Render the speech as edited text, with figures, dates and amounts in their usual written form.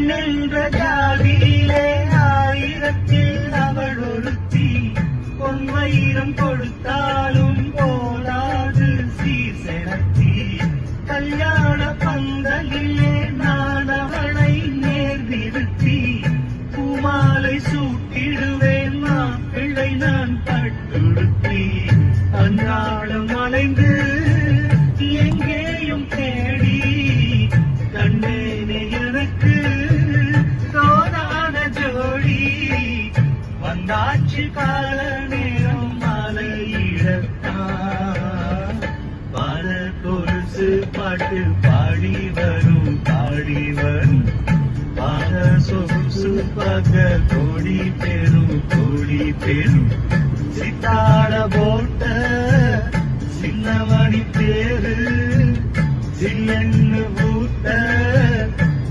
பெண்ணென்ற ஜாதியிலே ஆயிரத்தில் அவள் ஒருத்தி பொன்வயிரம் கொடுத்தாலும் போலாது சீர்செனத்தி கல்யாண பந்தலிலே நான் அவளை நேர்நிறுத்தி பூமாலை சூட்டிடுவேன் மாப்பிள்ளை நான் பட்டுடுத்தி அன்றாடம் அலைந்து எங்கேயும் தேடி கண்டேனே எனக்கு தோதான ஜோடி வந்தாச்சு கால நேரம் மலையிடத்தான் பல கொலுசு பாட்டு பாடி வரும் பல சொகுசு பக கோடி பெரும் சித்தாட போட்ட சின்னமணி பேரு சில்லன்னு